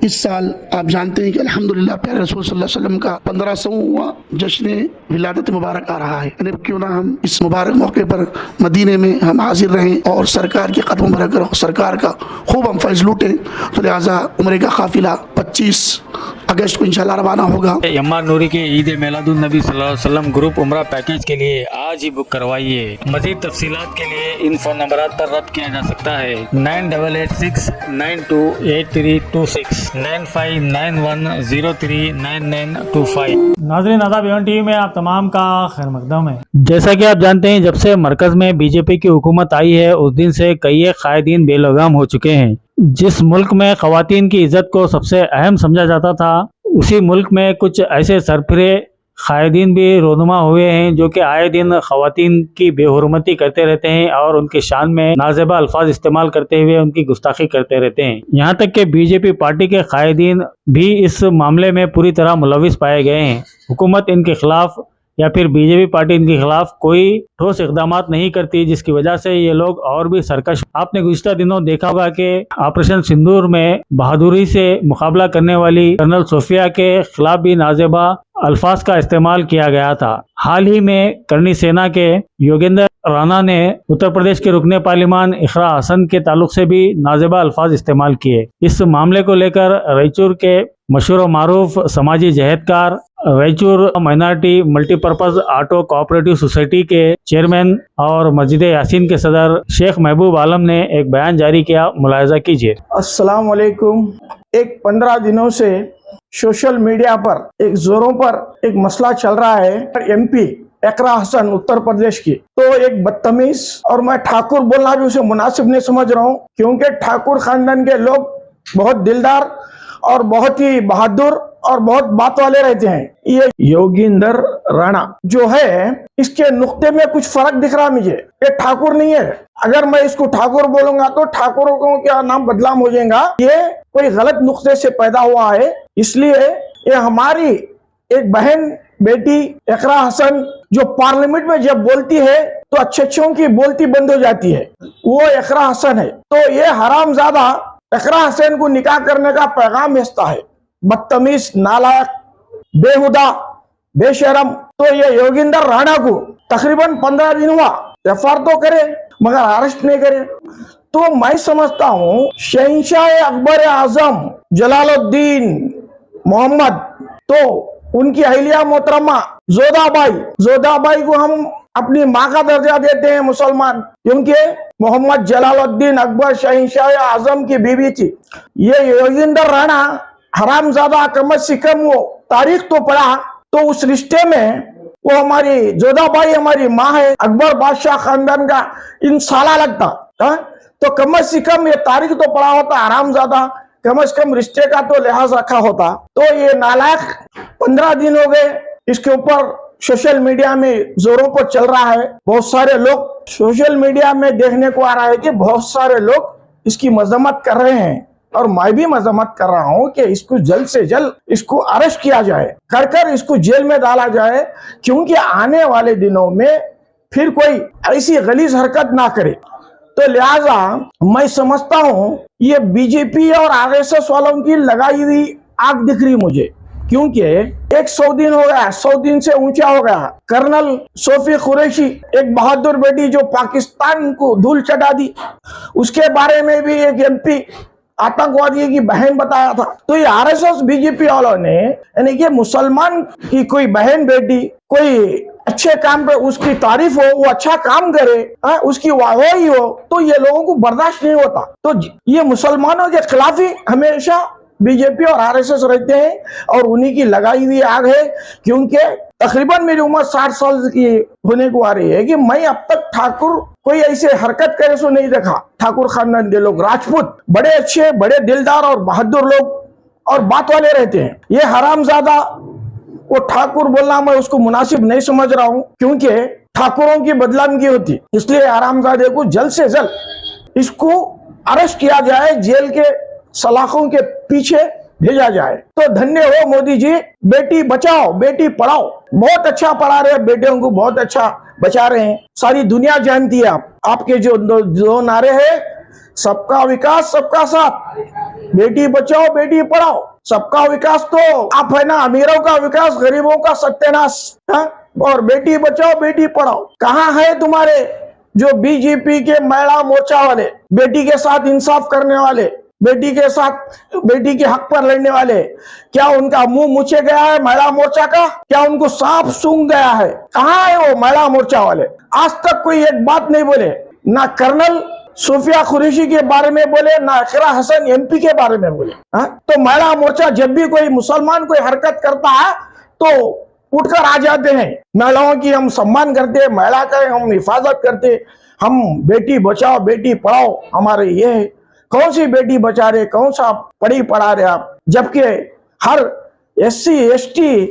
इस साल आप जानते हैं कि अल्हम्दुलिल्लाह प्यारे रसूल सल्लल्लाहु अलैहि वसल्लम का 1500वां जश्न विलादत मुबारक आ रहा है। क्यों ना हम इस मुबारक मौके पर मदीने में हम हाजिर रहें और सरकार के कदमों में रखकर सरकार का खूब हम फैज़ लूटें। तो लिहाजा उम्रे का काफिला 25 अगस्त को इंशाल्लाह रवाना होगा। एमआर नूरी के ईद मिलादुन नबी सल्लल्लाहु अलैहि वसल्लम ग्रुप उम्रा पैकेज के लिए आज ही बुक करवाइए। मज़ीद तफसीलात के लिए इन फोन नंबर पर रब्त किया जा सकता है 9886928326 9591039925। नाज़रीन आदाब, एवन टीवी में आप तमाम का खैर मकदम है। जैसा कि आप जानते हैं, जब से मरकज में बीजेपी की हुकूमत आई है उस दिन से कई कायदीन बेलगाम हो चुके हैं। जिस मुल्क में खवातीन की इज्जत को सबसे अहम समझा जाता था, उसी मुल्क में कुछ ऐसे सरफिरे कायदीन भी रोनुमा हुए हैं जो कि आए दिन खवातीन की बेहुरमती करते रहते हैं और उनकी शान में नाजेबा अल्फाज इस्तेमाल करते हुए उनकी गुस्ताखी करते रहते हैं। यहाँ तक कि बीजेपी पार्टी के कायदीन भी इस मामले में पूरी तरह मुलविस पाए गए हैं। हुकूमत इनके खिलाफ या फिर बीजेपी पार्टी इनके खिलाफ कोई ठोस इकदामात नहीं करती, जिसकी वजह से ये लोग और भी सरकश। आपने गुज़िश्ता दिनों देखा होगा कि ऑपरेशन सिंदूर में बहादुरी से मुकाबला करने वाली कर्नल सोफिया के खिलाफ भी नाजेबा अल्फाज का इस्तेमाल किया गया था। हाल ही में करनी सेना के योगेंद्र राणा ने उत्तर प्रदेश के रुकने पार्लिमान इकरा हसन के ताल्लुक से भी नाजेबा अल्फाज इस्तेमाल किए। इस मामले को लेकर रायचूर के मशहूर व मारूफ समाजी जहदकार Raichur minority multipurpose auto cooperative society के चेयरमैन और मस्जिद यासीन के सदर शेख महबूब आलम ने एक बयान जारी किया, मुलाहिजा कीजिए। अस्सलाम वालेकुम। एक 15 दिनों से सोशल मीडिया पर एक जोरों पर एक मसला चल रहा है। एमपी इकरा हसन उत्तर प्रदेश की तो एक बदतमीज, और मैं ठाकुर बोलना भी उसे मुनासिब नहीं समझ रहा हूँ, क्योंकि ठाकुर खानदान के लोग बहुत दिलदार और बहुत ही बहादुर और बहुत बात वाले रहते हैं। ये योगेंद्र राणा जो है, इसके नुक्ते में कुछ फर्क दिख रहा मुझे। ये ठाकुर नहीं है। अगर मैं इसको ठाकुर बोलूंगा तो ठाकुरों को क्या नाम बदनाम हो जाएगा। ये कोई गलत नुक्ते से पैदा हुआ है, इसलिए ये हमारी एक बहन बेटी इकरा हसन जो पार्लियामेंट में जब बोलती है तो अच्छों की बोलती बंद हो जाती है। वो इकरा हसन है, तो ये हरामजादा इकरा हसन को निकाह करने का पैगाम भेजता है। बदतमीज, नालायक, बेहुदा, बेशरम। तो ये योगेंद्र राणा को तकरीबन 15 दिन हुआ, एफआईआर तो करे मगर अरेस्ट नहीं करे। तो मैं समझता हूँ शहंशाह अकबर आजम जलालुद्दीन मोहम्मद, तो उनकी अहलिया मोहतरमा जोधाबाई को हम अपनी माँ का दर्जा देते हैं मुसलमान, क्योंकि मोहम्मद जलालुद्दीन अकबर शहंशाह आजम की बीवी थी। ये योगेंद्र राणा हरामजादा कम से कम वो तारीख तो पढ़ा, तो उस रिश्ते में वो हमारी जोधाबाई हमारी माँ है, अकबर बादशाह खानदान का इन साला लगता है। तो कम से कम ये तारीख तो पढ़ा होता, हरामजादा कम से कम रिश्ते का तो लिहाज रखा होता। तो ये नालायक 15 दिन हो गए, इसके ऊपर सोशल मीडिया में जोरों पर चल रहा है। बहुत सारे लोग सोशल मीडिया में देखने को आ रहा है कि बहुत सारे लोग इसकी मजम्मत कर रहे हैं, और मैं भी मजम्मत कर रहा हूं कि इसको जल्द से जल्द इसको अरेस्ट किया जाए, कर इसको जेल में डाला जाए, क्योंकि आने वाले दिनों में फिर कोई ऐसी गलीज हरकत ना करे। तो लिहाजा मैं समझता हूं ये बीजेपी और आरएसएस वालों की लगाई हुई आग दिख रही मुझे, क्योंकि 100 दिन हो गया, 100 दिन से ऊंचा हो गया। कर्नल सोफी कुरैशी एक बहादुर बेटी जो पाकिस्तान को धूल चटा दी, उसके बारे में भी एक एमपी आतंकवादी की बहन बताया था। तो ये आरएसएस बीजेपी वालों ने, यानी कि मुसलमान की कोई बहन बेटी कोई अच्छे काम पे उसकी तारीफ हो, वो अच्छा काम करे, उसकी वाहवाही हो, तो ये लोगों को बर्दाश्त नहीं होता। तो ये मुसलमानों के खिलाफ ही हमेशा बीजेपी और आरएसएस रहते हैं, और उन्हीं की लगाई हुई आग है। क्योंकि तकरीबन मेरी उम्र 60 साल की होने को आ रही है कि मैं अब तक ठाकुर कोई ऐसे हरकत करे सो नहीं देखा। ठाकुर खानदान के लोग, राजपूत, बड़े अच्छे, बड़े दिलदार और बहादुर लोग और बात वाले रहते हैं। ये हरामजादा वो ठाकुर बोलना मैं उसको मुनासिब नहीं समझ रहा हूँ, क्योंकि ठाकुरों की बदनामी होती, इसलिए हरामजादे को जल्द से जल्द इसको अरेस्ट किया जाए, जेल के सलाखों के पीछे भेजा जाए। तो धन्य हो मोदी जी, बेटी बचाओ बेटी पढ़ाओ, बहुत अच्छा पढ़ा रहे हैं, बेटियों को बहुत अच्छा बचा रहे हैं। सारी दुनिया जानती है आपके जो नारे हैं, सबका विकास सबका साथ, बेटी बचाओ बेटी पढ़ाओ, सबका विकास तो आप है ना, अमीरों का विकास गरीबों का सत्यानाश। और बेटी बचाओ बेटी पढ़ाओ कहाँ है तुम्हारे जो बीजेपी के महिला मोर्चा वाले, बेटी के साथ इंसाफ करने वाले, बेटी के साथ बेटी के हक पर लड़ने वाले? क्या उनका मुंह मुछे गया है महिला मोर्चा का? क्या उनको सांप सूंघ गया है? कहाँ है वो महिला मोर्चा वाले? आज तक कोई एक बात नहीं बोले, ना कर्नल सूफिया कुरैशी के बारे में बोले, ना इकरा हसन एमपी के बारे में बोले। तो महिला मोर्चा जब भी कोई मुसलमान कोई हरकत करता है तो उठकर आ जाते हैं। महिलाओं की हम सम्मान करते, महिला का हम हिफाजत करते, हम बेटी बचाओ बेटी पढ़ाओ हमारे ये है। कौन सी बेटी बचा रहे, कौन सा पढ़ी पढ़ा रहे आप? जबकि हर SC ST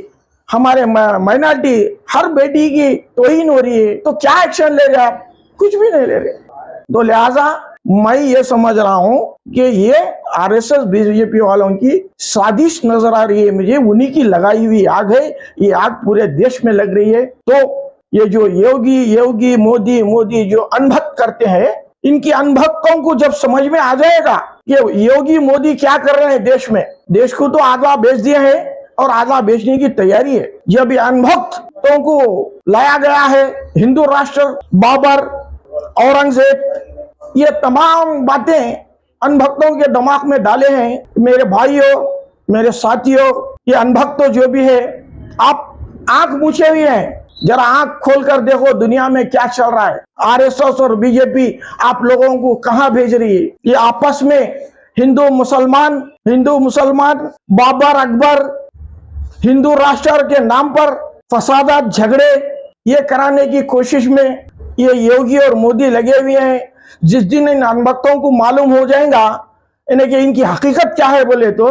हमारे माइनॉरिटी हर बेटी की तौहीन हो रही है, तो क्या एक्शन ले रहे आप? कुछ भी नहीं ले रहे। तो लिहाजा मैं ये समझ रहा हूं कि ये RSS बीजेपी वालों की साजिश नजर आ रही है मुझे, उन्हीं की लगाई हुई आग है। ये आग पूरे देश में लग रही है। तो ये जो योगी मोदी जो अनभक्त करते हैं, इनकी अनभक्तों को जब समझ में आ जाएगा कि योगी मोदी क्या कर रहे हैं देश में, देश को तो आधा बेच दिया है और आधा बेचने की तैयारी है। जब ये अनभक्तों को लाया गया है, हिंदू राष्ट्र, बाबर, औरंगजेब, ये तमाम बातें अनभक्तों के दिमाग में डाले हैं। मेरे भाइयों, मेरे साथियों, ये अनभक्त जो भी है, आप आंख मूछे हुए हैं, जरा आंख खोलकर देखो दुनिया में क्या चल रहा है। RSS और बीजेपी आप लोगों को कहां भेज रही है? ये आपस में हिंदू मुसलमान, बाबर अकबर, हिंदू राष्ट्र के नाम पर फसादात झगड़े ये कराने की कोशिश में ये योगी और मोदी लगे हुए हैं। जिस दिन इन अनभक्तों को मालूम हो जाएगा इन्हें कि इनकी हकीकत क्या है बोले तो,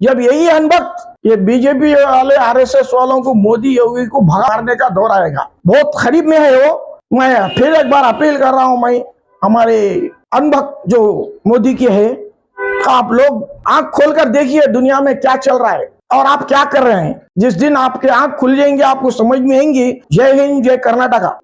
जब यही अनभक्त ये बीजेपी वाले RSS वालों को मोदी योगी को भगाने का दौर आएगा। बहुत करीब में है वो। मैं फिर एक बार अपील कर रहा हूं, मैं हमारे अनभक्त जो मोदी के है, आप लोग आंख खोलकर देखिए दुनिया में क्या चल रहा है और आप क्या कर रहे हैं। जिस दिन आपके आंख खुल जाएंगे आपको समझ में आएंगी। जय हिंद, जय कर्नाटका।